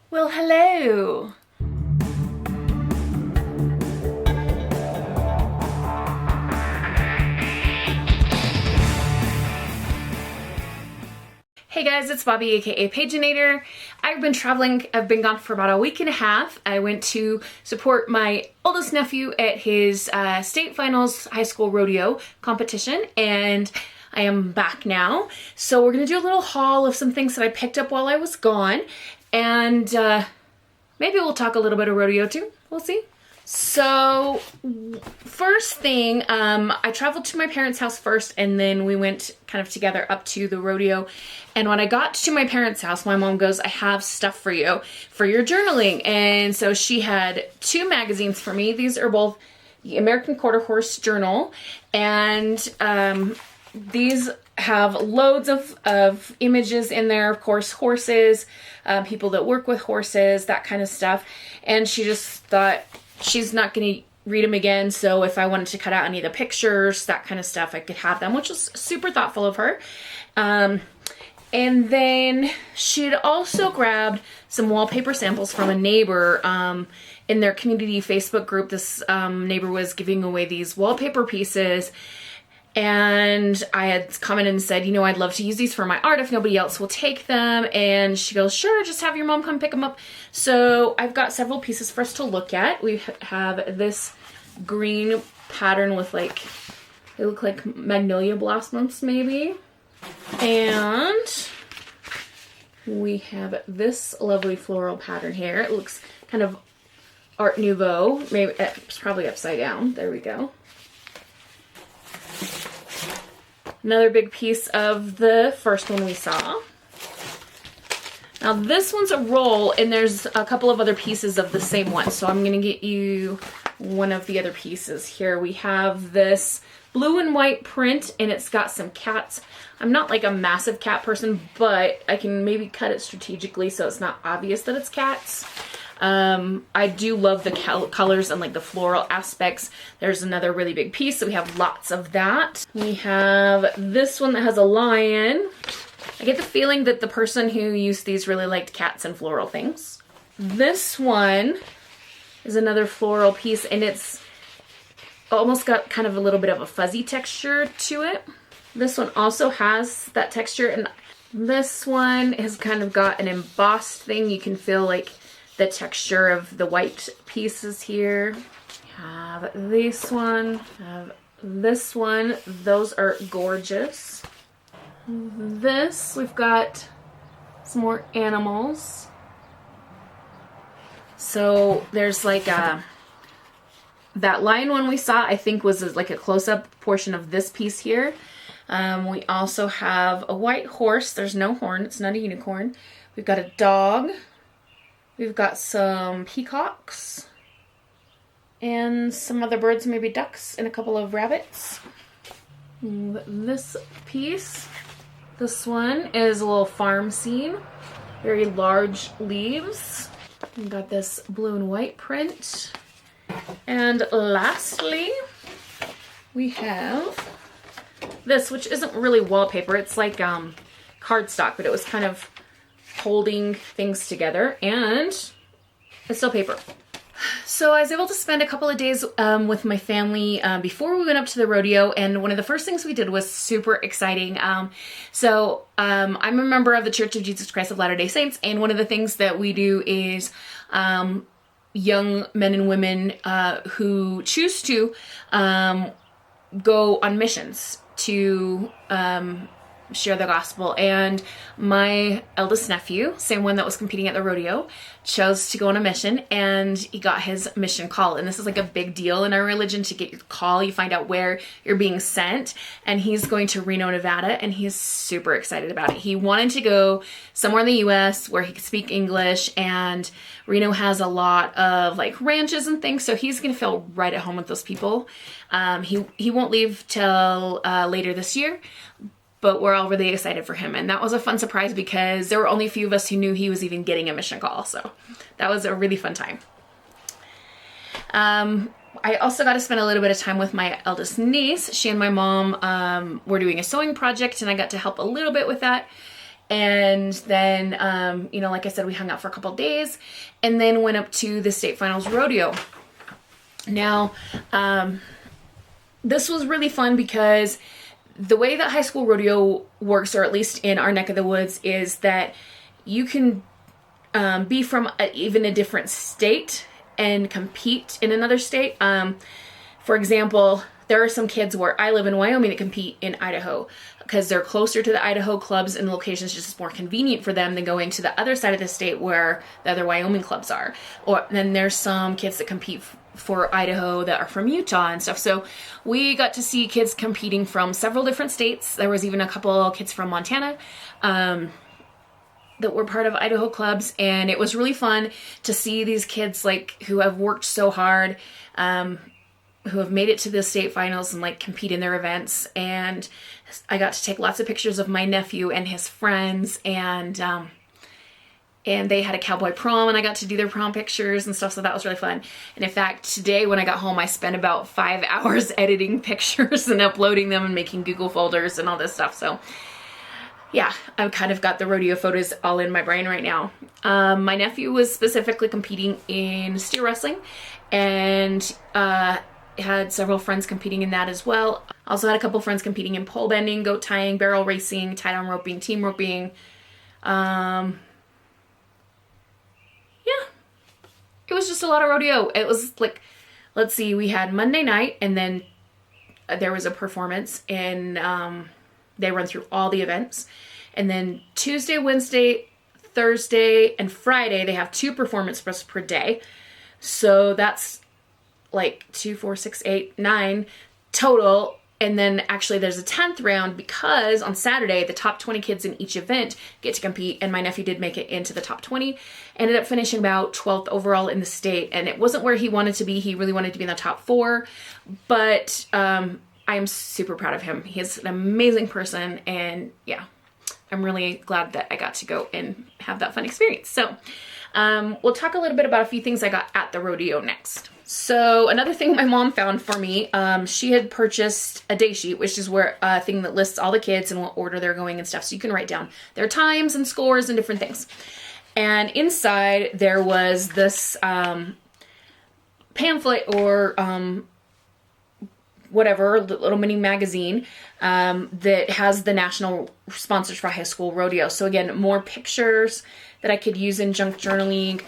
Well, hello. Hey guys, it's Bobi, aka Paginator. I've been traveling. I've been gone for about a week and a half. I went to support my oldest nephew at his state finals high school rodeo competition, and I am back now. So we're gonna do a little haul of some things that I picked up while I was gone, and maybe we'll talk a little bit of rodeo too. We'll see. So first thing, I traveled to my parents' house first, and then we went kind of together up to the rodeo. And when I got to my parents' house, my mom goes, I have stuff for you for your journaling. And so she had 2 magazines for me. These are both the American Quarter Horse Journal, and these have loads of images in there, of course, horses, people that work with horses, that kind of stuff. And she just thought she's not going to read them again, so if I wanted to cut out any of the pictures, that kind of stuff, I could have them, which was super thoughtful of her. And then she'd also grabbed some wallpaper samples from a neighbor in their community Facebook group. This neighbor was giving away these wallpaper pieces, and I had commented and said, you know, I'd love to use these for my art if nobody else will take them. And she goes, sure, just have your mom come pick them up. So I've got several pieces for us to look at. We have this green pattern with like, they look like magnolia blossoms maybe. And we have this lovely floral pattern here. It looks kind of Art Nouveau. Maybe it's probably upside down. There we go. Another big piece of the first one we saw. Now this one's a roll, and there's a couple of other pieces of the same one. So I'm gonna get you one of the other pieces here. We have this blue and white print, and it's got some cats. I'm not like a massive cat person, but I can maybe cut it strategically so it's not obvious that it's cats. I do love the colors and like the floral aspects. There's another really big piece, so we have lots of that. We have this one that has a lion. I get the feeling that the person who used these really liked cats and floral things. This one is another floral piece, and it's almost got kind of a little bit of a fuzzy texture to it. This one also has that texture, and this one has kind of got an embossed thing. You can feel like the texture of the white pieces here. Have this one, have this one. Those are gorgeous. This, we've got some more animals. So there's like that lion one we saw, I think was like a close-up portion of this piece here. We also have a white horse. There's no horn, it's not a unicorn. We've got a dog. We've got some peacocks and some other birds, maybe ducks, and a couple of rabbits. This piece, this one is a little farm scene, very large leaves. We've got this blue and white print. And lastly, we have this, which isn't really wallpaper. It's like cardstock, but it was kind of holding things together, and it's still paper. So I was able to spend a couple of days with my family before we went up to the rodeo, and one of the first things we did was super exciting. I'm a member of the Church of Jesus Christ of Latter-day Saints, and one of the things that we do is young men and women who choose to go on missions to share the gospel. And my eldest nephew, same one that was competing at the rodeo, chose to go on a mission, and he got his mission call. And this is like a big deal in our religion, to get your call. You find out where you're being sent, and he's going to Reno, Nevada, and he's super excited about it. He wanted to go somewhere in the US where he could speak English, and Reno has a lot of like ranches and things, so he's gonna feel right at home with those people. He won't leave till later this year, but we're all really excited for him. And that was a fun surprise because there were only a few of us who knew he was even getting a mission call. So that was a really fun time. I also got to spend a little bit of time with my eldest niece. She and my mom were doing a sewing project, and I got to help a little bit with that. And then, you know, like I said, we hung out for a couple days and then went up to the state finals rodeo. Now, this was really fun because the way that high school rodeo works, or at least in our neck of the woods, is that you can be from even a different state and compete in another state. For example, there are some kids where I live in Wyoming that compete in Idaho because they're closer to the Idaho clubs and locations, just more convenient for them than going to the other side of the state where the other Wyoming clubs are. Or then there's some kids that compete for Idaho that are from Utah and stuff. So we got to see kids competing from several different states. There was even a couple kids from Montana that were part of Idaho clubs, and it was really fun to see these kids like who have worked so hard, who have made it to the state finals and like compete in their events. And I got to take lots of pictures of my nephew and his friends, and they had a cowboy prom and I got to do their prom pictures and stuff. So that was really fun. And in fact, today when I got home, I spent about 5 hours editing pictures and uploading them and making Google folders and all this stuff. So yeah, I've kind of got the rodeo photos all in my brain right now. My nephew was specifically competing in steer wrestling, and had several friends competing in that as well. Also had a couple friends competing in pole bending, goat tying, barrel racing, tie-down roping, team roping. Yeah, it was just a lot of rodeo. It was like, let's see, we had Monday night, and then there was a performance, and they run through all the events. And then Tuesday, Wednesday, Thursday, and Friday, they have 2 performances per day. So that's like 2, 4, 6, 8, 9 total. And then actually there's a 10th round because on Saturday, the top 20 kids in each event get to compete. And my nephew did make it into the top 20, ended up finishing about 12th overall in the state. And it wasn't where he wanted to be. He really wanted to be in the top 4, but I am super proud of him. He's an amazing person, and yeah, I'm really glad that I got to go and have that fun experience. So we'll talk a little bit about a few things I got at the rodeo next. So another thing my mom found for me, she had purchased a day sheet, which is where a thing that lists all the kids and what order they're going and stuff. So you can write down their times and scores and different things. And inside there was this pamphlet or whatever, little mini magazine that has the national sponsors for high school rodeo. So again, more pictures that I could use in junk journaling.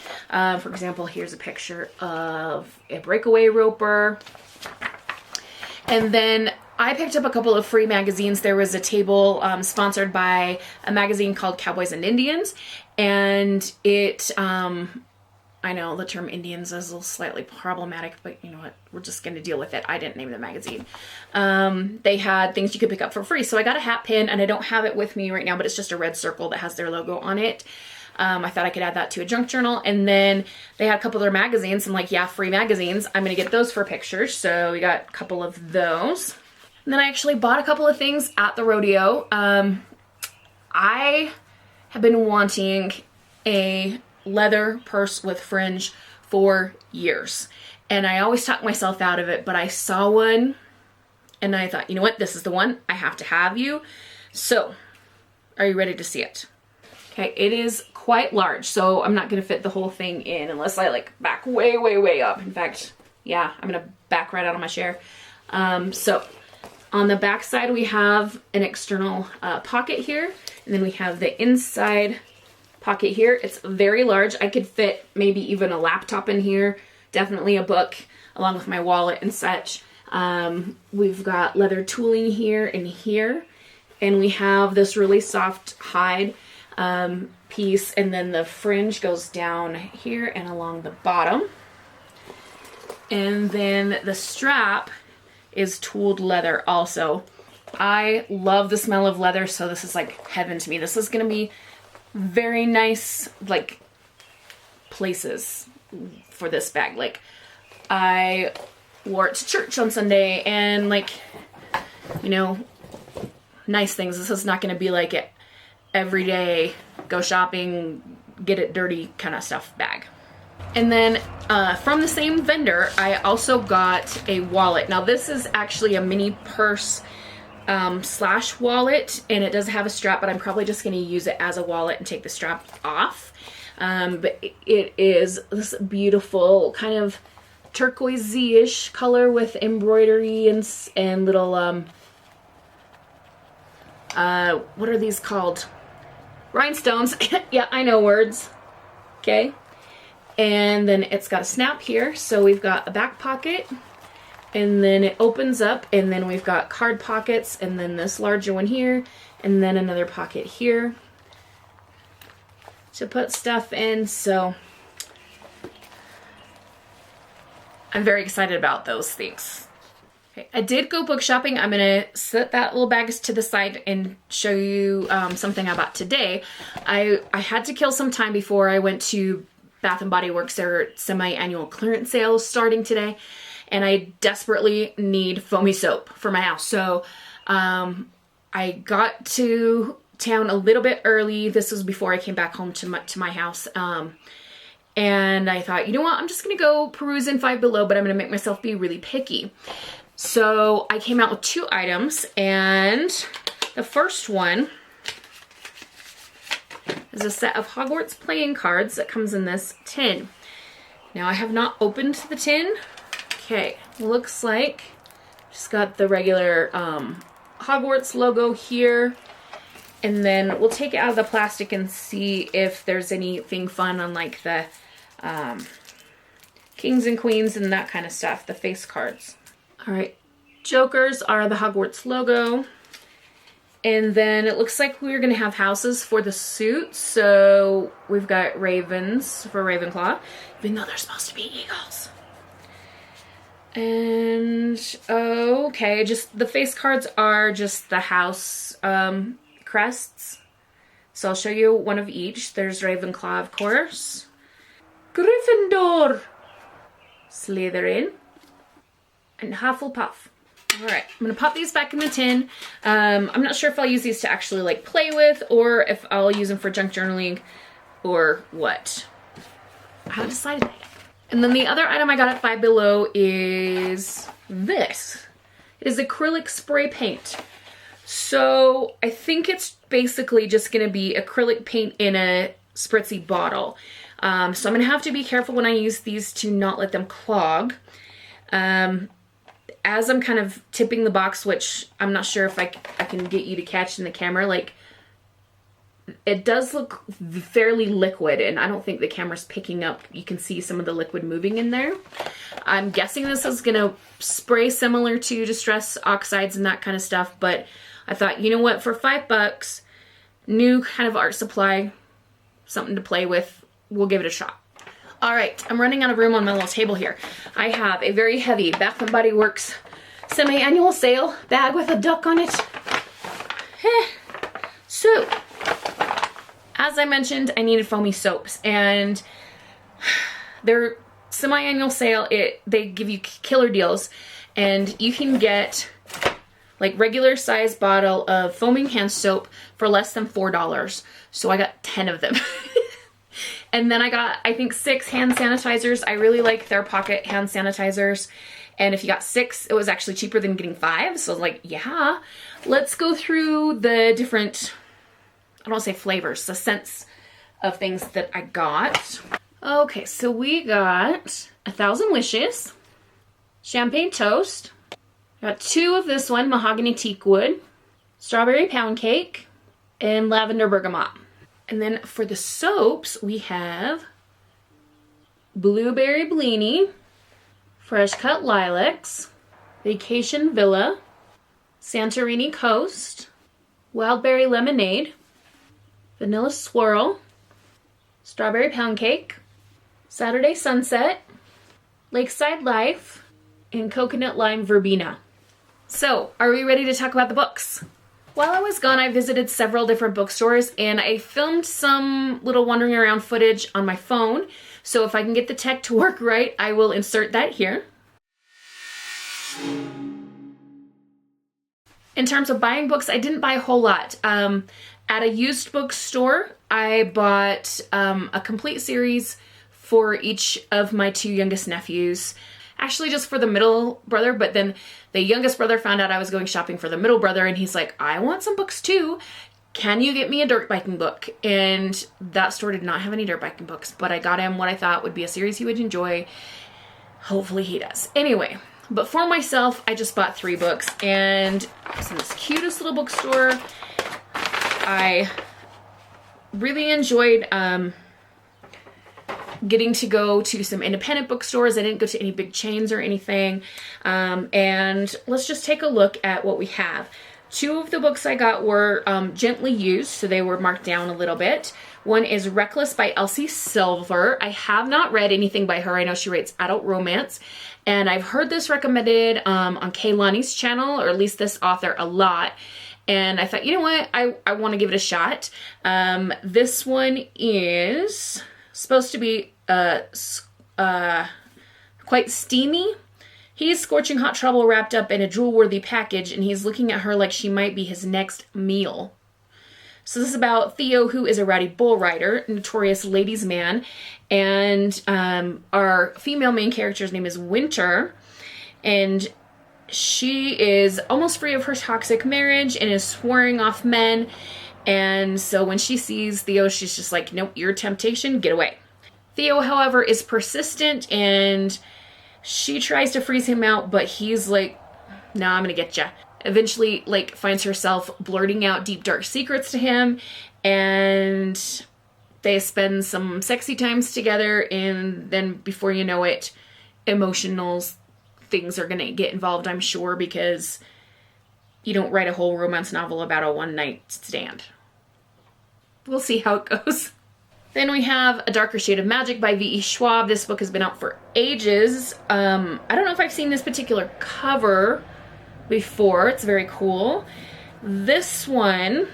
For example, here's a picture of a breakaway roper. And then I picked up a couple of free magazines. There was a table sponsored by a magazine called Cowboys and Indians. And it, I know the term Indians is a little slightly problematic, but you know what? We're just going to deal with it. I didn't name the magazine. They had things you could pick up for free. So I got a hat pin, and I don't have it with me right now, but it's just a red circle that has their logo on it. I thought I could add that to a junk journal. And then they had a couple of their magazines. I'm like, yeah, free magazines. I'm going to get those for pictures. So we got a couple of those. And then I actually bought a couple of things at the rodeo. I have been wanting a leather purse with fringe for years. And I always talk myself out of it, but I saw one and I thought, you know what? This is the one. I have to have you. So, are you ready to see it? Okay, it is quite large, so I'm not going to fit the whole thing in unless I like back way, way, way up. In fact, yeah, I'm going to back right out of my chair. So on the back side, we have an external pocket here, and then we have the inside pocket here. It's very large. I could fit maybe even a laptop in here, definitely a book, along with my wallet and such. We've got leather tooling here and here, and we have this really soft hide piece, and then the fringe goes down here and along the bottom. And then the strap is tooled leather also. I love the smell of leather, so this is like heaven to me. This is going to be very nice, like, places for this bag. Like, I wore it to church on Sunday, and like, you know, nice things. This is not going to be like it every day, go shopping, get it dirty kind of stuff bag. And then from the same vendor, I also got a wallet. Now this is actually a mini purse slash wallet, and it does have a strap, but I'm probably just going to use it as a wallet and take the strap off. But it is this beautiful kind of turquoise-ish color with embroidery and little, what are these called? Rhinestones. Yeah, I know words. Okay. And then it's got a snap here. So we've got a back pocket, and then it opens up, and then we've got card pockets, and then this larger one here, and then another pocket here to put stuff in. So I'm very excited about those things. Okay, I did go book shopping. I'm gonna set that little bag to the side and show you something I bought today. I had to kill some time before I went to Bath & Body Works. Their semi-annual clearance sale is starting today, and I desperately need foamy soap for my house. So I got to town a little bit early. This was before I came back home to my house. And I thought, you know what, I'm just gonna go peruse in Five Below, but I'm gonna make myself be really picky. So I came out with 2 items, and the first one is a set of Hogwarts playing cards that comes in this tin. Now I have not opened the tin. Okay, looks like just got the regular Hogwarts logo here. And then we'll take it out of the plastic and see if there's anything fun on like the kings and queens and that kind of stuff, the face cards. All right, jokers are the Hogwarts logo. And then it looks like we're gonna have houses for the suit. So we've got ravens for Ravenclaw, even though they're supposed to be eagles. And okay, just the face cards are just the house crests. So I'll show you one of each. There's Ravenclaw, of course. Gryffindor. Slytherin. And Hufflepuff. Alright, I'm going to pop these back in the tin. I'm not sure if I'll use these to actually like play with, or if I'll use them for junk journaling, or what. I haven't decided that yet. And then the other item I got at Five Below is this. It is acrylic spray paint. So I think it's basically just going to be acrylic paint in a spritzy bottle. So I'm going to have to be careful when I use these to not let them clog. As I'm kind of tipping the box, which I'm not sure if I can get you to catch in the camera, like it does look fairly liquid, and I don't think the camera's picking up. You can see some of the liquid moving in there. I'm guessing this is going to spray similar to Distress Oxides and that kind of stuff, but I thought, you know what, for $5, new kind of art supply, something to play with, we'll give it a shot. All right, I'm running out of room on my little table here. I have a very heavy Bath & Body Works semi-annual sale bag with a duck on it. So, as I mentioned, I needed foamy soaps, and their semi-annual sale, they give you killer deals, and you can get like regular size bottle of foaming hand soap for less than $4. So I got 10 of them. And then I got, I think, 6 hand sanitizers. I really like their pocket hand sanitizers. And if you got 6, it was actually cheaper than getting 5. So I was like, yeah, let's go through the different, I don't want to say flavors, the scents of things that I got. Okay, so we got 1,000 Wishes, Champagne Toast, got 2 of this one, Mahogany Teakwood, Strawberry Pound Cake, and Lavender Bergamot. And then for the soaps, we have Blueberry Bleenie, Fresh Cut Lilacs, Vacation Villa, Santorini Coast, Wildberry Lemonade, Vanilla Swirl, Strawberry Pound Cake, Saturday Sunset, Lakeside Life, and Coconut Lime Verbena. So, are we ready to talk about the books? While I was gone, I visited several different bookstores, and I filmed some little wandering around footage on my phone. So if I can get the tech to work right, I will insert that here. In terms of buying books, I didn't buy a whole lot. At a used bookstore, I bought a complete series for each of my 2 youngest nephews. actually just for the middle brother, but then the youngest brother found out I was going shopping for the middle brother, and he's like, I want some books too. Can you get me a dirt biking book? And that store did not have any dirt biking books, but I got him what I thought would be a series he would enjoy. Hopefully he does. Anyway, but for myself, I just bought 3 books, and it's in this cutest little bookstore. I really enjoyed getting to go to some independent bookstores. I didn't go to any big chains or anything. And let's just take a look at what we have. 2 of the books I got were gently used, so they were marked down a little bit. One is Reckless by Elsie Silver. I have not read anything by her. I know she writes adult romance, and I've heard this recommended on Kaylani's channel, or at least this author, a lot. And I thought, you know what, I want to give it a shot. This one is supposed to be quite steamy. He's scorching hot trouble wrapped up in a drool-worthy package, and he's looking at her like she might be his next meal. So this is about Theo, who is a rowdy bull rider, notorious ladies' man, and our female main character's name is Winter, and she is almost free of her toxic marriage and is swearing off men, and so when she sees Theo, she's just like, nope, you're a temptation, get away. Theo, however, is persistent, and she tries to freeze him out, but he's like, nah, I'm gonna get ya. Eventually, like, finds herself blurting out deep, dark secrets to him, and they spend some sexy times together, and then before you know it, emotional things are gonna get involved, I'm sure, because you don't write a whole romance novel about a one-night stand. We'll see how it goes. Then we have A Darker Shade of Magic by V.E. Schwab. This book has been out for ages. I don't know if I've seen this particular cover before. It's very cool. This one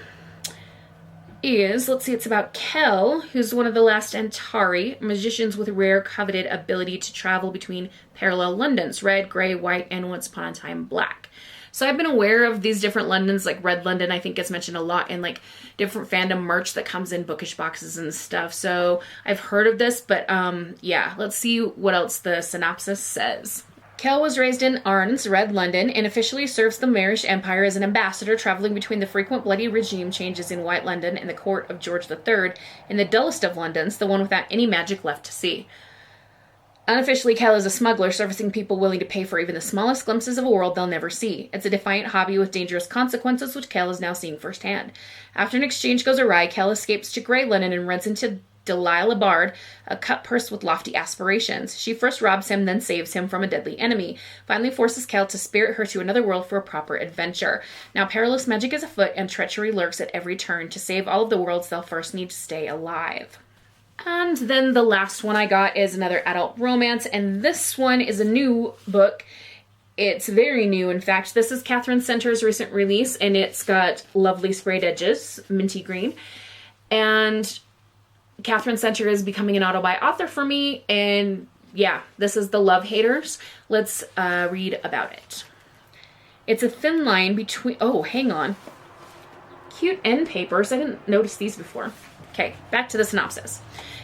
is, let's see, it's about Kel, who's one of the last Antari, magicians with rare coveted ability to travel between parallel Londons, red, gray, white, and once upon a time black. So I've been aware of these different Londons, like Red London, I think gets mentioned a lot in like different fandom merch that comes in bookish boxes and stuff. So I've heard of this, but yeah, let's see what else the synopsis says. Kel was raised in Arns, Red London, and officially serves the Marish Empire as an ambassador, traveling between the frequent bloody regime changes in White London and the court of George III, in the dullest of Londons, the one without any magic left to see. Unofficially, Kel is a smuggler, servicing people willing to pay for even the smallest glimpses of a world they'll never see. It's a defiant hobby with dangerous consequences, which Kel is now seeing firsthand. After an exchange goes awry, Kel escapes to Grey London and runs into Delilah Bard, a cut-purse with lofty aspirations. She first robs him, then saves him from a deadly enemy. Finally forces Kel to spirit her to another world for a proper adventure. Now perilous magic is afoot, and treachery lurks at every turn. To save all of the worlds, they'll first need to stay alive. And then the last one I got is another adult romance, and this one is a new book. It's very new, in fact. This is Catherine Center's recent release, and it's got lovely sprayed edges, minty green. And Catherine Center is becoming an auto-buy author for me, and yeah, this is The Love Haters. Let's read about it. It's a thin line between... Oh, hang on. Cute end papers. I didn't notice these before. Okay, back to the synopsis.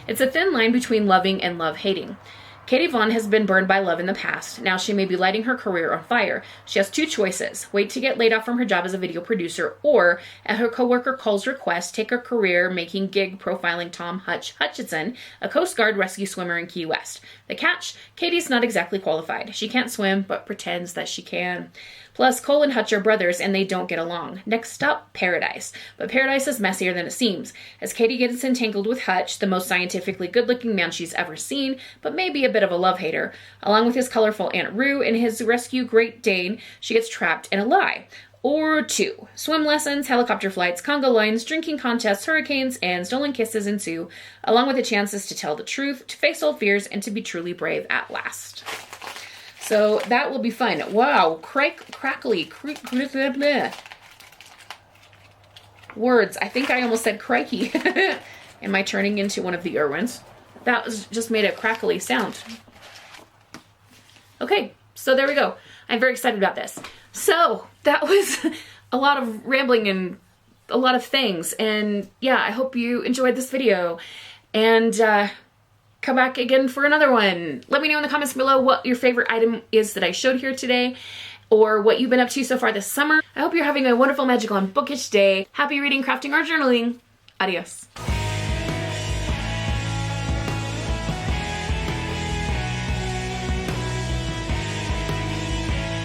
It's a thin line between loving and love-hating. Katie Vaughn has been burned by love in the past. Now she may be lighting her career on fire. She has 2 choices. Wait to get laid off from her job as a video producer, or, at her coworker Cole's request, take her career-making gig profiling Tom Hutchinson, a Coast Guard rescue swimmer in Key West. The catch? Katie's not exactly qualified. She can't swim, but pretends that she can. Plus, Cole and Hutch are brothers, and they don't get along. Next stop, Paradise. But Paradise is messier than it seems. As Katie gets entangled with Hutch, the most scientifically good-looking man she's ever seen, but maybe a bit of a love-hater, along with his colorful Aunt Rue and his rescue Great Dane, she gets trapped in a lie. Or 2. Swim lessons, helicopter flights, conga lines, drinking contests, hurricanes, and stolen kisses ensue, along with the chances to tell the truth, to face old fears, and to be truly brave at last. So that will be fun. Wow, crackly, words. I think I almost said crikey. Am I turning into one of the Irwins? That was just made a crackly sound. Okay, so there we go. I'm very excited about this. So that was a lot of rambling and a lot of things. And yeah, I hope you enjoyed this video. And come back again for another one. Let me know in the comments below what your favorite item is that I showed here today, or what you've been up to so far this summer. I hope you're having a wonderful, magical, and bookish day. Happy reading, crafting, or journaling. Adios.